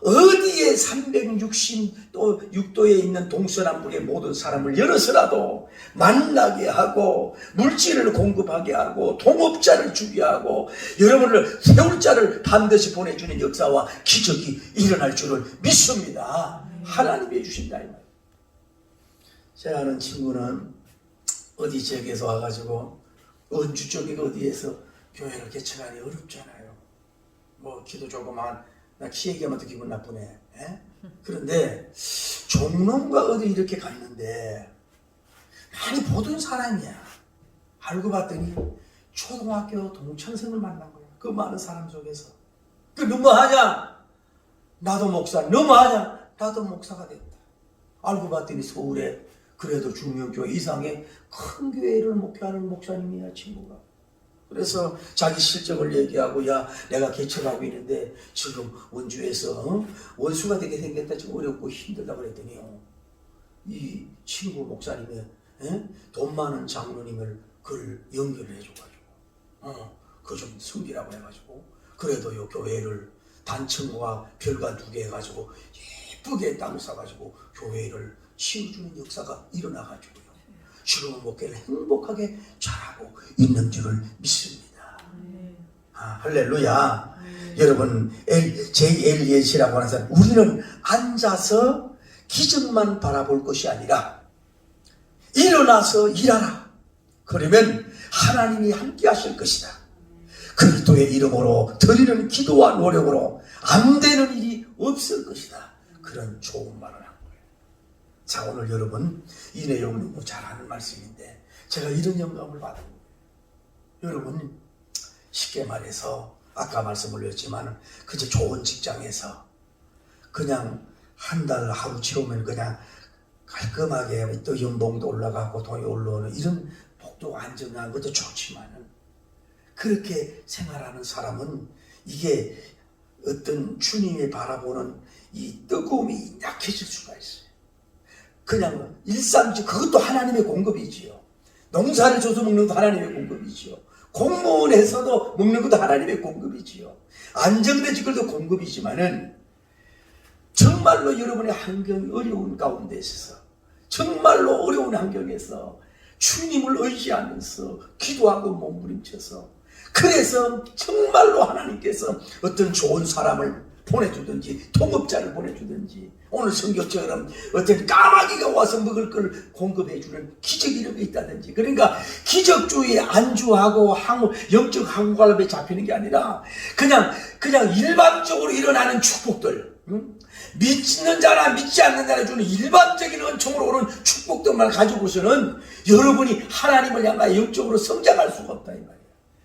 [SPEAKER 1] 어디에 366도에 있는 동서남북의 모든 사람을 열어서라도 만나게 하고 물질을 공급하게 하고 동업자를 주게 하고 여러분을 세울 자를 반드시 보내주는 역사와 기적이 일어날 줄을 믿습니다. 하나님이 해주신다 이 말이에요. 제가 아는 친구는 어디 지역에서 와가지고 원주 쪽이가 어디에서 교회를 개척하기 어렵잖아요. 뭐 기도 조그만 나 키 얘기하면 또 기분 나쁘네. 그런데 종론과 어디 이렇게 갔는데 많이 보던 사람이야. 알고 봤더니 초등학교 동창생을 만난 거야. 그 많은 사람 속에서. 그 너무하냐? 나도 목사. 너무하냐? 나도 목사가 됐다. 알고 봤더니 서울에 그래도 중명교회 이상의 큰 교회를 목회하는 목사님이야 친구가. 그래서 자기 실적을 얘기하고, 야 내가 개척하고 있는데 지금 원주에서 원수가 되게 생겼다, 지금 어렵고 힘들다 그랬더니요, 이 친구 목사님의 돈 많은 장로님을 그걸 연결을 해줘가지고 그 좀 숨기라고 해가지고 그래도 요 교회를 단층과 별관 2개 해가지고 예쁘게 땅을 사가지고 교회를 치워주는 역사가 일어나가지고요, 지금 목회를 행복하게 잘하고 있는 줄을 믿습니다. 할렐루야. 여러분, JLES라고 하는 사람, 우리는 앉아서 기적만 바라볼 것이 아니라 일어나서 일하라. 그러면 하나님이 함께 하실 것이다. 그리스도의 이름으로 드리는 기도와 노력으로 안 되는 일이 없을 것이다. 그런 좋은 말을 한 거예요. 자, 오늘 여러분 이 내용을 너무 잘 아는 말씀인데 제가 이런 영감을 받은 거예요. 여러분, 쉽게 말해서 아까 말씀 올렸지만 그저 좋은 직장에서 그냥 한 달 하루 채우면 그냥 깔끔하게 또 연봉도 올라가고 돈이 올라오는 이런 복도 안정한 것도 좋지만은 그렇게 생활하는 사람은 이게 어떤 주님이 바라보는 이 뜨거움이 약해질 수가 있어요. 그냥 일상적, 그것도 하나님의 공급이지요. 농사를 줘서 먹는 것도 하나님의 공급이지요. 공무원에서도 먹는 것도 하나님의 공급이지요. 안정되지 것도 공급이지만은 정말로 여러분의 환경이 어려운 가운데 있어서 정말로 어려운 환경에서 주님을 의지하면서 기도하고 몸부림쳐서 그래서 정말로 하나님께서 어떤 좋은 사람을 보내주든지 통업자를 보내주든지 오늘 성경처럼 어떤 까마귀가 와서 먹을 걸 공급해주는 기적 이런 게 있다든지 그러니까 기적주의에 안주하고 영적 항구갈비에 잡히는 게 아니라 그냥 일반적으로 일어나는 축복들 믿는 자나 믿지 않는 자나 주는 일반적인 은총으로 오는 축복들만 가지고서는 여러분이 하나님을 향하여 영적으로 성장할 수가 없다 이 말이에요.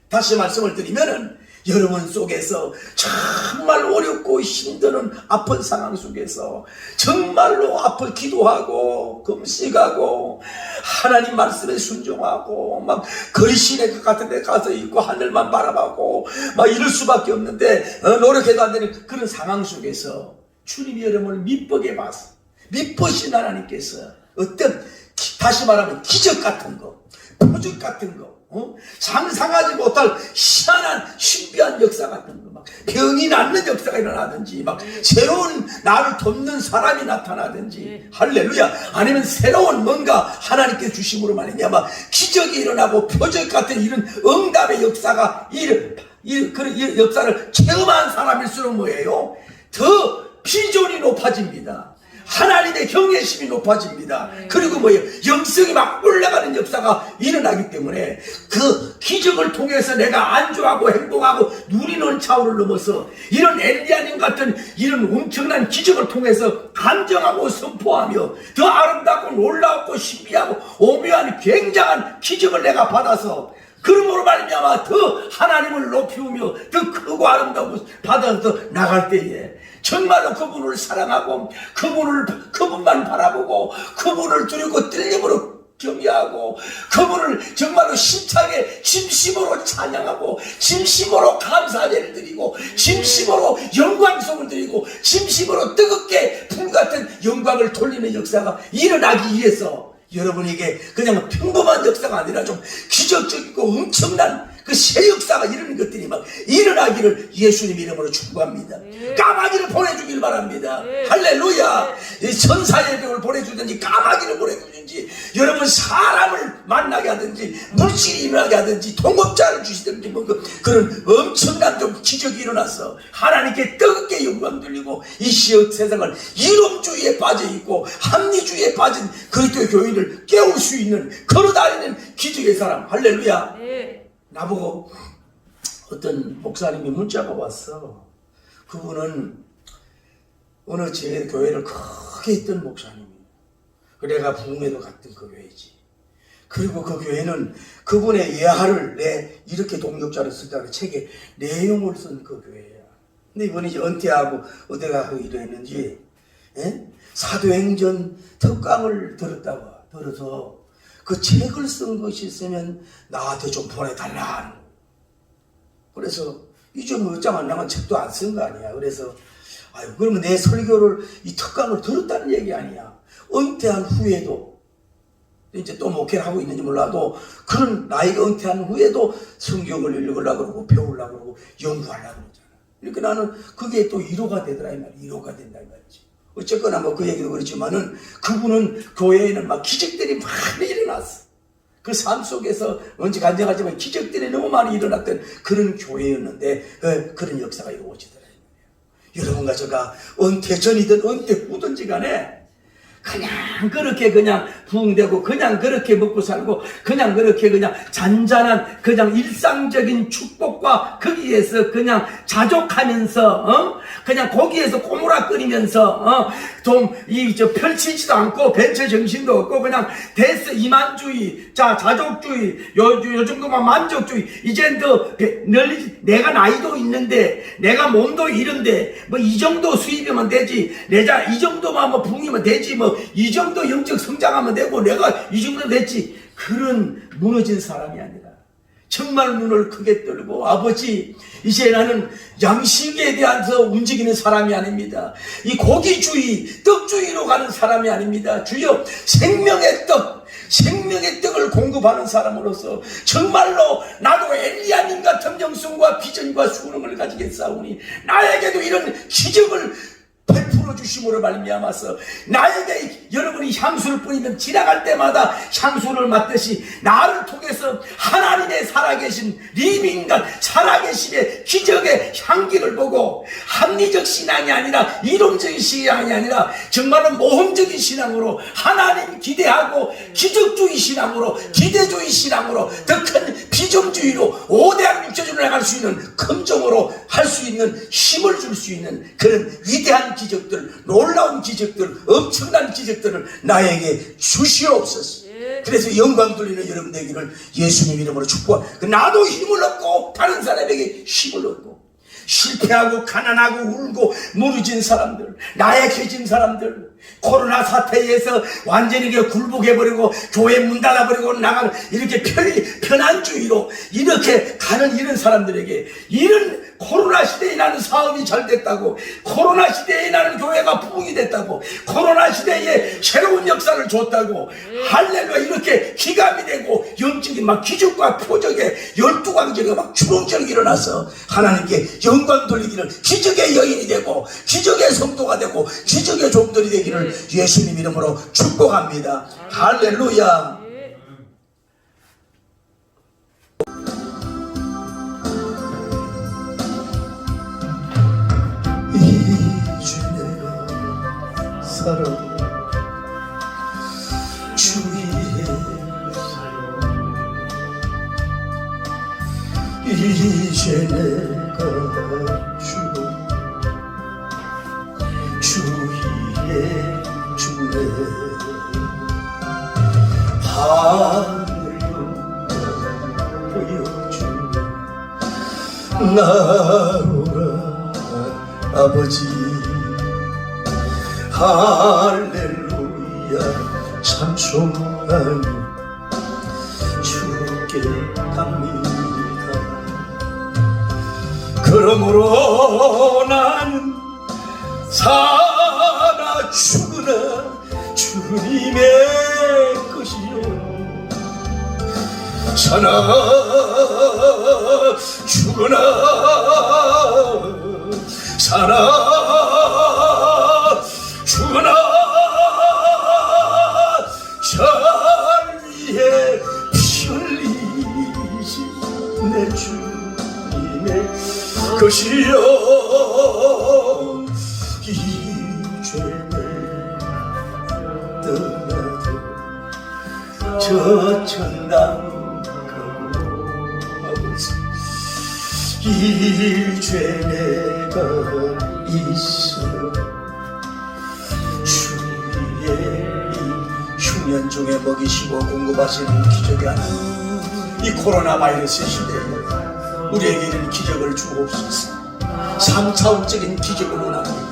[SPEAKER 1] 다시 말씀을 드리면은 여러분 속에서 정말 어렵고 힘드는 아픈 상황 속에서 정말로 아파 기도하고 금식하고 하나님 말씀에 순종하고 막 거리신의 같은 데 가서 있고 하늘만 바라보고 막 이럴 수밖에 없는데 노력해도 안 되는 그런 상황 속에서 주님이 여러분을 미쁘게 봐서 미쁘신 하나님께서 어떤 다시 말하면 기적 같은 거 표적 같은 거 상상하지 못할 희한한 신비한 역사 같은 거 막 병이 낫는 역사가 일어나든지 막 새로운 나를 돕는 사람이 나타나든지 할렐루야 아니면 새로운 뭔가 하나님께서 주심으로 말이냐마 기적이 일어나고 표적 같은 이런 응답의 역사가 그런 역사를 체험한 사람일수록 뭐예요? 더 비전이 높아집니다. 하나님의 경외심이 높아집니다. 그리고 뭐예요? 영성이 막 올라가는 역사가 일어나기 때문에 그 기적을 통해서 내가 안주하고 행복하고 누리는 차원을 넘어서 이런 엘리야님 같은 이런 엄청난 기적을 통해서 감정하고 선포하며 더 아름답고 놀랍고 신비하고 오묘한 굉장한 기적을 내가 받아서 그러므로 말미암아 더 하나님을 높이우며 더 크고 아름다운 것을 받아서 나갈 때에 정말로 그분을 사랑하고 그분만 바라보고 그분을 두려고 떨림으로 경외하고 그분을 정말로 심차게 진심으로 찬양하고 진심으로 감사제를 드리고 진심으로 영광송을 드리고 진심으로 뜨겁게 불같은 영광을 돌리는 역사가 일어나기 위해서 여러분에게 그냥 평범한 역사가 아니라 좀 기적적이고 엄청난 그 새 역사가 이런 것들이 막 일어나기를 예수님 이름으로 축복합니다. 까마귀를 보내주길 바랍니다. 할렐루야. 천사의 병을 보내주든지 까마귀를 보내주든지 여러분 사람을 만나게 하든지 물질이 일어나게 하든지 통업자를 주시든지 뭐 그런 엄청난 좀 기적이 일어나서 하나님께 뜨겁게 영광 돌리고 이 세상을 이론주의에 빠져있고 합리주의에 빠진 그리스도의 교인을 깨울 수 있는 걸어다니는 기적의 사람. 할렐루야. 나보고 어떤 목사님이 문자가 왔어. 그분은 어느 제 교회를 크게 있던 목사님이에요. 내가 부흥회도 갔던 그 교회지. 그리고 그 교회는 그분의 예화를 이렇게 동역자로 썼다는 책에 내용을 쓴 그 교회야. 근데 이번에 이제 은퇴하고 어디 가서 일했는지 사도행전 특강을 들어서 그 책을 쓴 것이 있으면 나한테 좀 보내달라. 그래서 이제 뭐 어쩌면 나는 책도 안 쓴 거 아니야. 그래서 그러면 내 설교를 이 특강을 들었다는 얘기 아니야. 은퇴한 후에도 이제 또 목회를 하고 있는지 몰라도 그런 나이가 은퇴한 후에도 성경을 읽으려고 그러고 배우려고 그러고 연구하려고 그러잖아. 이렇게 나는 그게 또 위로가 되더라 이 말이야. 위로가 된다 이 말이지. 어쨌거나 뭐 그 얘기도 그렇지만은 그분은 교회에는 막 기적들이 많이 일어났어. 그 삶 속에서 언제 간증하지만 기적들이 너무 많이 일어났던 그런 교회였는데 그런 역사가 이루어지더라. 여러분과 제가 은퇴 전이든 은퇴 후든지 간에 그냥 그렇게 그냥 부흥되고 그냥 그렇게 먹고 살고 그냥 그렇게 그냥 잔잔한 그냥 일상적인 축복과 거기에서 그냥 자족하면서 그냥 거기에서 꼬무락거리면서 좀 펼치지도 않고 벤처 정신도 없고 그냥 됐어 이만주의 자족주의 요 정도만 만족주의 이젠 더 널리 내가 나이도 있는데 내가 몸도 이른데 뭐 이 정도 수입이면 되지 내가 이 정도만 뭐 부흥이면 되지 뭐 이 정도 영적 성장하면 되고 내가 이 정도 됐지 그런 무너진 사람이 아니라 정말 눈을 크게 뜨고 아버지 이제 나는 양식에 대해서 움직이는 사람이 아닙니다. 이 고기주의 떡주의로 가는 사람이 아닙니다. 주여 생명의 떡을 공급하는 사람으로서 정말로 나도 엘리야님 같은 영성과 비전과 수능을 가지겠사오니 나에게도 이런 기적을 베풀어 주심으로 말미암아서 나에게 여러분이 향수를 뿌리면 지나갈 때마다 향수를 맡듯이 나를 통해서 하나님의 살아계신 리빙간 살아계심의 기적의 향기를 보고 합리적 신앙이 아니라 이론적인 신앙이 아니라 정말로 모험적인 신앙으로 하나님 기대하고 기적주의 신앙으로 기대주의 신앙으로 더 큰 비전주의로 5대학 육체주의로 나갈 수 있는 긍정으로 할 수 있는 힘을 줄 수 있는 그런 위대한 기적들, 놀라운 기적들, 엄청난 기적들을 나에게 주시옵소서. 그래서 영광 돌리는 여러분 되기를 예수님 이름으로 축복합니다. 나도 힘을 얻고 다른 사람에게 힘을 얻고 실패하고 가난하고 울고 무너진 사람들, 나약해진 사람들, 코로나 사태에서 완전히 굴복해버리고 교회 문 닫아버리고 나가는 이렇게 편안주의로 이렇게 가는 이런 사람들에게 이런 코로나 시대에 나는 사업이 잘 됐다고 코로나 시대에 나는 교회가 부흥이 됐다고 코로나 시대에 새로운 역사를 줬다고 할렐루야 이렇게 기감이 되고 영적인 막 기적과 표적의 12광제가 막 주렁주렁 일어나서 하나님께 영광 돌리기를 기적의 여인이 되고 기적의 성도가 되고 기적의 종들이 되기를 예수님 이름으로 축복합니다. 할렐루야. 이제 내가 살아 주의 이제 내가 죽어 주의 주네 하늘로 보여주네 나오라 아버지 할렐루야 찬송하니 주께 갑니다. 그러므로 나는 살아 죽으나 주님의 것이요 살아 죽으나 살아 죽으나 자리에 피 흘리신 내 주님의 것이요 이제 떠나도 저 천당 가고 이제 내가 있어 주의 이 흉년 중에 먹이시고 공급하시는 기적이 하나님 이 코로나 바이러스 시대에 우리에게 이런 기적을 주옵소서. 3차원적인 기적을 원합니다.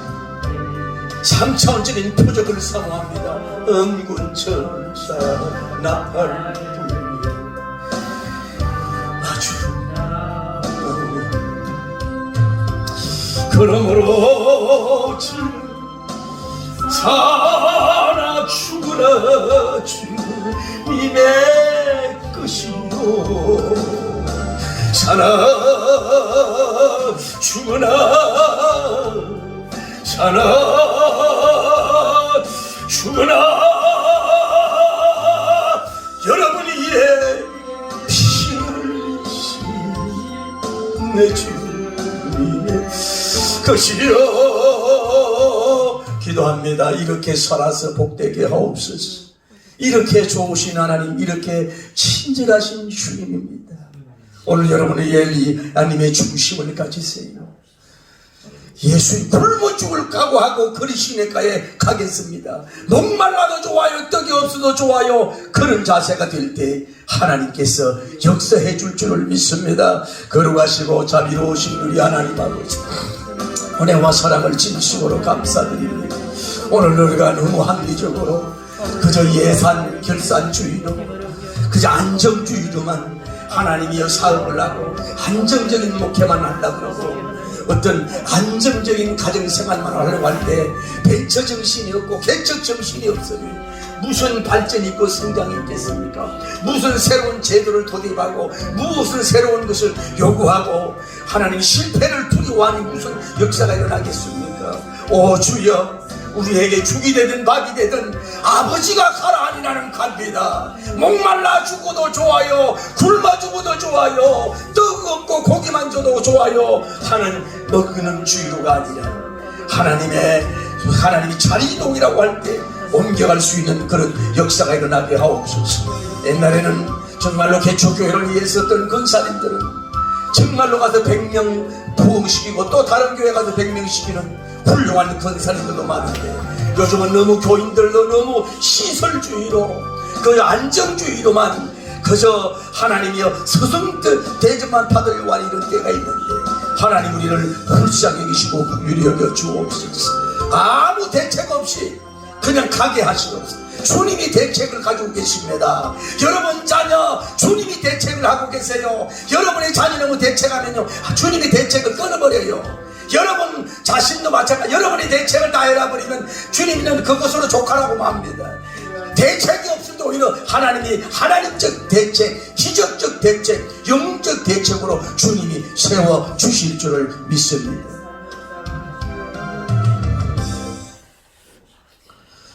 [SPEAKER 1] 3차원적인 표적을 사모합니다. 응군천사 나팔 불며 아주 그러므로 살아 죽으라 주님의 것이요 살아 죽으나 살아 죽으나 여러분이 이래 내 주님의 것이여. 기도합니다. 이렇게 살아서 복되게 하옵소서. 이렇게 좋으신 하나님, 이렇게 친절하신 주님입니다. 오늘 여러분의 엘리 하나님의 중심을 가지세요. 예수의 굶어 죽을 각오하고 그리시네가에 가겠습니다. 목말라도 좋아요, 떡이 없어도 좋아요. 그런 자세가 될 때 하나님께서 역사해 줄 줄을 믿습니다. 거룩하시고 자비로우신 우리 하나님 아버지, 은혜와 사랑을 진심으로 감사드립니다. 오늘 우리가 너무 합리적으로 그저 예산 결산주의로, 그저 안정주의로만 하나님이여 사업을 하고 안정적인 목회만 하려고 그러고 어떤 안정적인 가정생활만 하려고 할 때 벤처 정신이 없고 개척 정신이 없으니 무슨 발전이 있고 성장이 있겠습니까? 무슨 새로운 제도를 도입하고 무슨 새로운 것을 요구하고 하나님 실패를 두려워하니 무슨 역사가 일어나겠습니까? 오 주여, 우리에게 죽이 되든 밥이 되든 아버지가 가라 하니 나는 갑니다. 목말라 죽어도 좋아요, 굶어 죽어도 좋아요, 떡 없고 고기만 줘도 좋아요 하는 먹는 주의로가 아니라 하나님이 자리이동이라고 할 때 옮겨갈 수 있는 그런 역사가 일어나게 하옵소서. 옛날에는 정말로 개척교회를 위해서 했던 권사님들은 정말로 가서 100명 부흥시키고 또 다른 교회 가서 100명 시키는 훌륭한 권사님들도 많은데 요즘은 너무 교인들도 너무 시설주의로 그 안정주의로만 그저 하나님이여 스승들 대접만 받으려고 하는 이런 때가 있는데 하나님 우리를 훌륭하게 여기시고 긍휼히 여겨 주옵소서. 아무 대책 없이 그냥 가게 하시옵소서. 주님이 대책을 가지고 계십니다. 여러분 자녀 주님이 대책을 하고 계세요. 여러분의 자녀는 대책하면요 주님이 대책을 끊어버려요. 여러분 자신도 마찬가지. 여러분의 대책을 다 해놔버리면 주님은 그것으로 족하라고 합니다. 대책이 없어도 오히려 하나님이 하나님적 대책, 기적적 대책, 영적 대책으로 주님이 세워주실 줄을 믿습니다.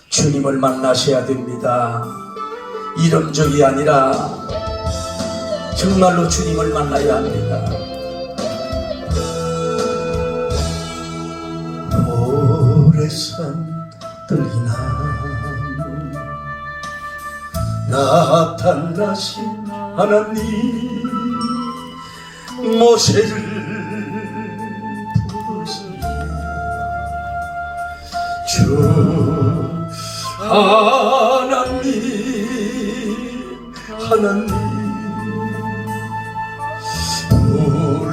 [SPEAKER 1] 주님을 만나셔야 됩니다. 이름적이 아니라 정말로 주님을 만나야 합니다. 오래산 들이나 나타나신 하나님 모세를 부르시니 주 하나님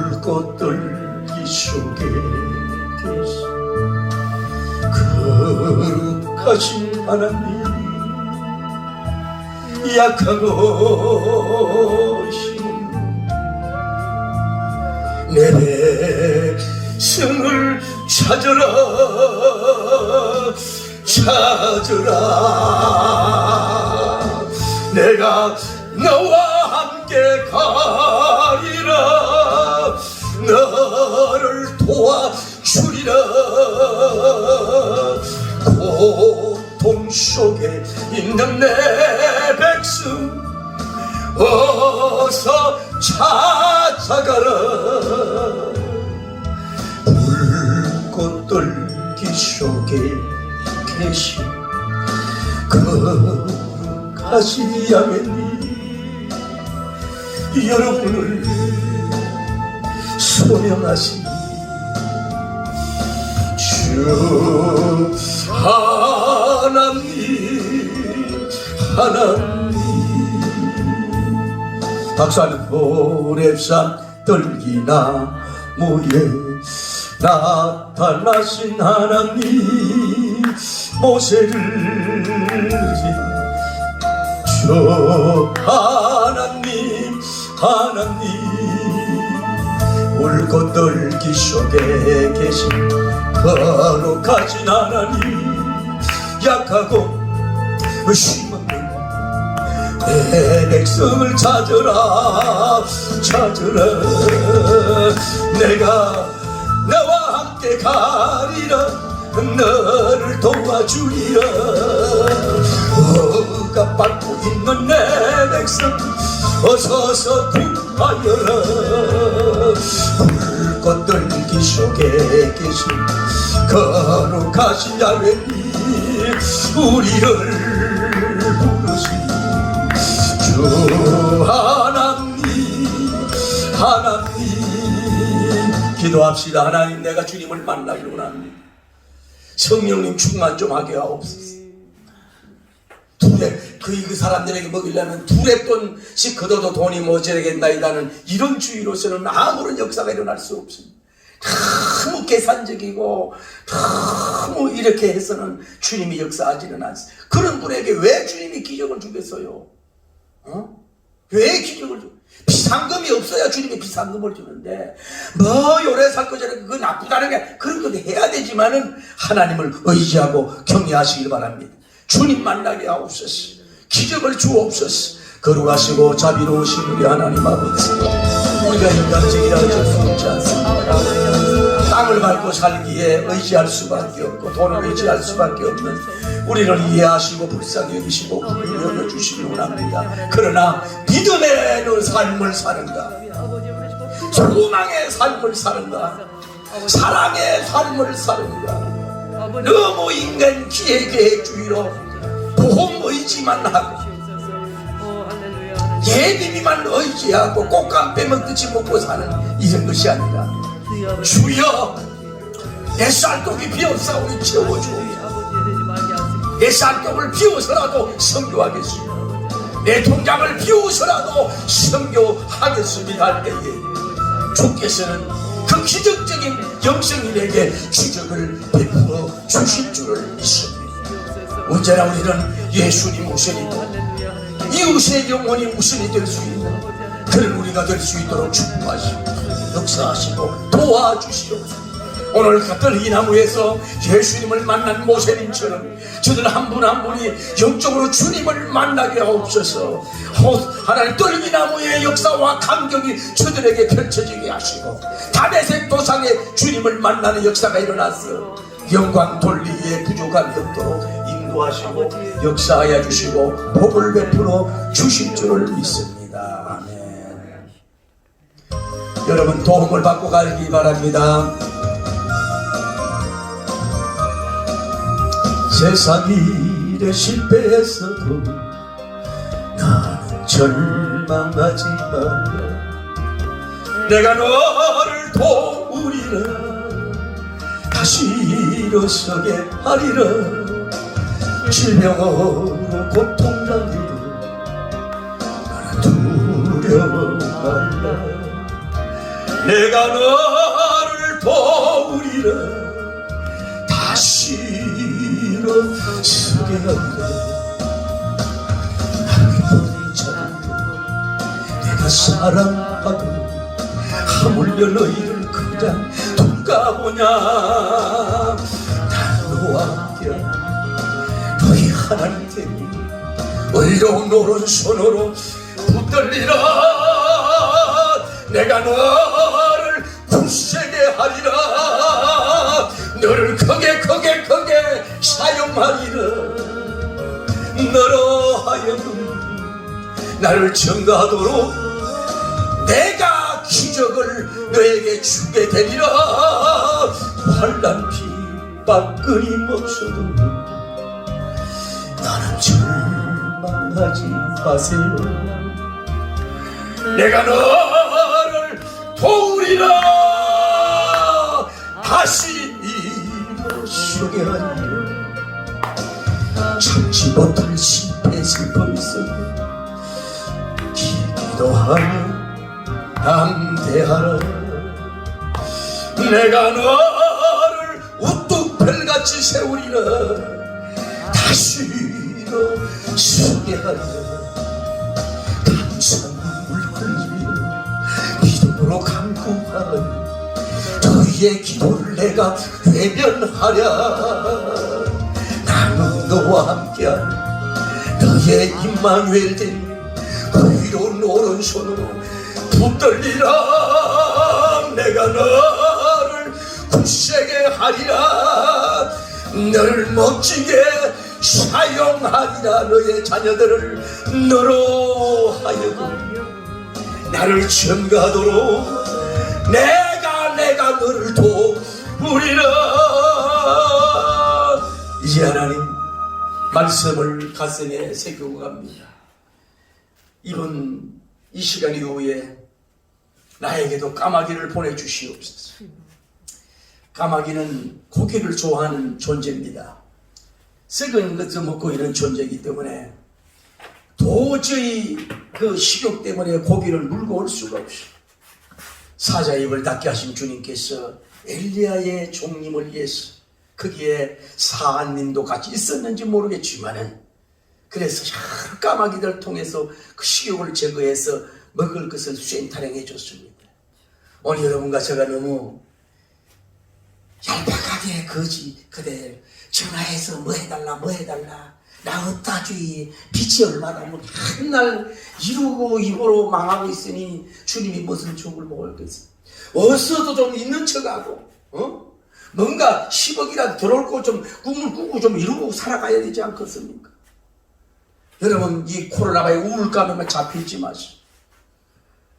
[SPEAKER 1] 물꽃들기 속에 계신 거룩하신 하나님 약하고 힘 내 백성을 찾으라 내가 너와 함께 가리라 너를 도와주리라 고통 속에 있는 내 백성 어서 찾아가라 불꽃들기 속에 계신 거룩하신 야훼님 여러분을 소명하신 주 하나님 박수하는 호렙산 들기나무에 나타나신 하나님 모세를 주 하나님 물꽃들기 속에 계신 거룩하신 하나님 약하고 힘없는 내 백성을 찾으라 내가 너와 함께 가리라 너를 도와주리라 억압받고 있는 내 백성 어서서 하여라. 불꽃들기 속에 계신 거룩하신 야훼님 우리를 부르시 주 하나님 기도합시다. 하나님, 내가 주님을 만나기로 합니다. 성령님 충만 좀 하게 하옵소서. 그 사람들에게 먹이려면 두렙 돈씩 걷어도 돈이 모자라겠나이다는 이런 주의로서는 아무런 역사가 일어날 수 없습니다. 너무 계산적이고 너무 이렇게 해서는 주님이 역사하지는 않습니다. 그런 분에게 왜 주님이 기적을 주겠어요? 왜 기적을 주? 비상금이 없어야 주님이 비상금을 주는데 뭐 요래살거저래 그거 나쁘다는 게 그런 것도 해야 되지만은 하나님을 의지하고 경외하시길 바랍니다. 주님 만나게 하옵소서. 기적을 주옵소서. 거룩하시고 자비로우신 우리 하나님 아버지, 우리가 인간적이라 어쩔 수 없지 않습니다. 땅을 밟고 살기에 의지할 수밖에 없고 돈을 의지할 수밖에 없는 우리를 이해하시고 불쌍히 여기시고 긍휼히 여겨주시기 원합니다. 그러나 믿음의 삶을 사는가, 소망의 삶을 사는가, 사랑의 삶을 사는가, 너무 인간 기획주의로 보험 의지만 하고 예비비만 의지하고 꽃감 빼먹듯이 먹고 사는 이런 것이 아니라 주여 내 쌀떡이 비었사오니 채워주옵소서. 내 쌀떡을 비워서라도 선교하겠습니다. 내 통장을 비워서라도 선교하겠습니다 할 때에 주께서는 그 기적적인 영성인에게 기적을 베풀어 주실 줄을 믿습니다. 언제나 우리는 예수님 우선이고 이웃의 영혼이 우선이 될 수 있는 그런 우리가 될 수 있도록 축복하시고 역사하시고 도와주시옵소서. 오늘 같은 이 나무에서 예수님을 만난 모세님처럼 저들 한 분 한 분이 영적으로 주님을 만나게 하옵소서. 하나님 뜰기 나무의 역사와 감격이 저들에게 펼쳐지게 하시고 다메섹 도상에 주님을 만나는 역사가 일어났어 영광 돌리기에 부족함이 없도록 인도하시고 역사하여 주시고 복을 베풀어 주실 줄을 믿습니다. 아멘. 여러분 도움을 받고 가기 바랍니다. 세상 일에 실패했어도 나는 절망하지 말라. 내가 너를 도우리라. 다시 일어서게 하리라. 질병으로 고통당해도 나는 두려워 말라. 내가 너를 도우리라. 다시 일어서게 하리라. 하늘보는 자들도 내가 사랑하고 하물며 너희를 그냥 돌까보냐. 난 너와 함께 너희 하나님 때문에 의로운 오른손으로 붙들리라. 내가 너를 굳세게 하리라. 너를 크게 사용하리라. 너로 하여금 나를 증거하도록 내가 기적을 너에게 주게 되리라. 환난 핍박 끊임없어도 나는 절망하지 마세요. 내가 너를 도우리라. 다시 일어서게 하리라. 참지 못할 실패 슬픔이 있어 기도하며 담대하라. 내가 너를 우뚝 별같이 세우리라. 다시 일어서게 하리라. 감사 눈물 흘리며 믿음으로 간구하라. 너희의 기도를 내가 외면하랴. 나는 너와 함께하는 너의 임마누엘 된 의로운 오른손으로 붙들리라. 내가 너를 굳세게 하리라. 너를 멋지게 사용하리라. 너의 자녀들을 너로 하여금 나를 전가하도록 내가 너를 도우리라. 이제 하나님 말씀을 가슴에 새기고 갑니다. 이번 이 시간 이후에 나에게도 까마귀를 보내주시옵소서. 까마귀는 고기를 좋아하는 존재입니다. 썩은 것을 먹고 이런 존재이기 때문에 도저히 그 식욕 때문에 고기를 물고 올 수가 없어. 사자의 입을 닫게 하신 주님께서 엘리야의 종님을 위해서 거기에 사한님도 같이 있었는지 모르겠지만은 그래서 까마귀들 통해서 그 식욕을 제거해서 먹을 것을 수행타령해 줬습니다. 오늘 여러분과 제가 너무 얄팍하게 그대 전화해서 뭐 해달라 나 없다 주의 빛이 얼마나 맨날 이루고 이거로 망하고 있으니 주님이 무슨 죽을 먹을겠어. 어서도 좀 있는 척하고 뭔가 10억이라도 들어올 거 좀 꿈을 꾸고 좀 이루고 살아가야 되지 않겠습니까? 여러분 이 코로나가 우울감에만 잡히지 마시오.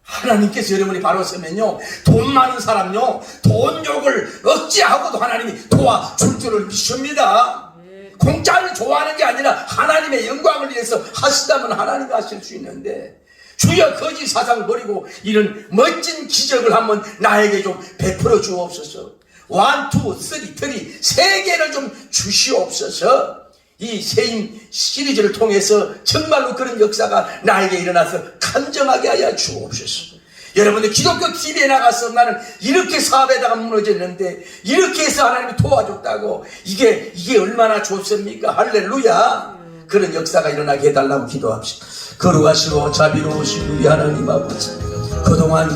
[SPEAKER 1] 하나님께서 여러분이 바로 서면요 돈 많은 사람요 돈 욕을 억제하고도 하나님이 도와줄 줄을 믿습니다. 공짜를 좋아하는 게 아니라 하나님의 영광을 위해서 하시다면 하나님이 하실 수 있는데 주여 거짓 사상을 버리고 이런 멋진 기적을 한번 나에게 좀 베풀어 주옵소서. 1, 2, 3, 3개를 좀 주시옵소서. 이 세임 시리즈를 통해서 정말로 그런 역사가 나에게 일어나서 간증하게 하여 주옵소서. 여러분들 기독교 TV에 나가서 나는 이렇게 사업에다가 무너졌는데 이렇게 해서 하나님이 도와줬다고 이게 얼마나 좋습니까? 할렐루야. 그런 역사가 일어나게 해달라고 기도합시다. 거룩하시고 자비로우신 우리 하나님 아버지, 그동안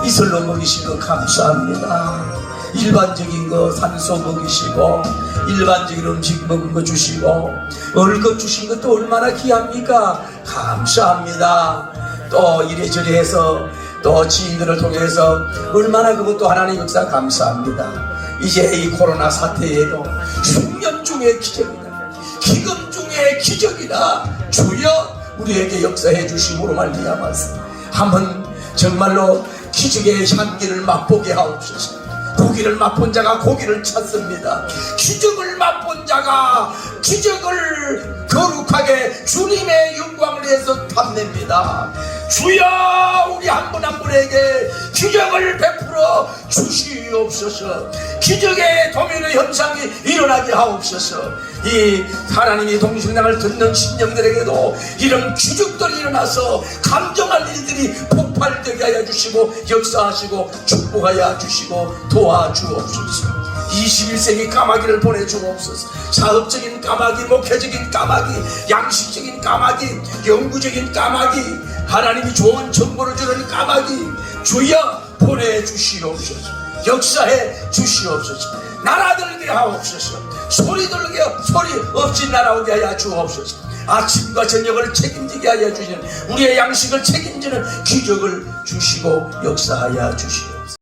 [SPEAKER 1] 이슬로 먹이신 거 감사합니다. 일반적인 거 산소 먹이시고 일반적인 음식 먹은 거 주시고 먹을 것 주신 것도 얼마나 귀합니까? 감사합니다. 또 이래저래 해서 또 지인들을 통해서 얼마나 그것도 하나님의 역사 감사합니다. 이제 이 코로나 사태에도 흉년 중의 기적이다, 기금 중의 기적이다. 주여 우리에게 역사해 주심으로 말미암아서 한번 정말로 기적의 향기를 맛보게 하옵소서. 고기를 맛본 자가 고기를 찾습니다. 기적을 맛본 자가 기적을 거룩하게 주님의 영광을 위해서 탐냅니다. 주여 우리 한 분 한 분에게 기적을 베풀어 주시옵소서. 기적의 도민의 현상이 일어나게 하옵소서. 이 하나님이 동성장을 듣는 심령들에게도 이런 기적들이 일어나서 감정할 일들이 폭발되게 하여 주시고 역사하시고 축복하여 주시고 도와주옵소서. 21세기 까마귀를 보내주옵소서. 사업적인 까마귀, 목회적인 까마귀, 양식적인 까마귀, 영구적인 까마귀, 하나님이 좋은 정보를 주는 까마귀 주여 보내주시옵소서. 역사해 주시옵소서. 날아들게 하옵소서. 소리 들게 소리 없이 날아오게 하여 주옵소서. 아침과 저녁을 책임지게 하여 주시는 우리의 양식을 책임지는 기적을 주시고 역사하여 주시옵소서.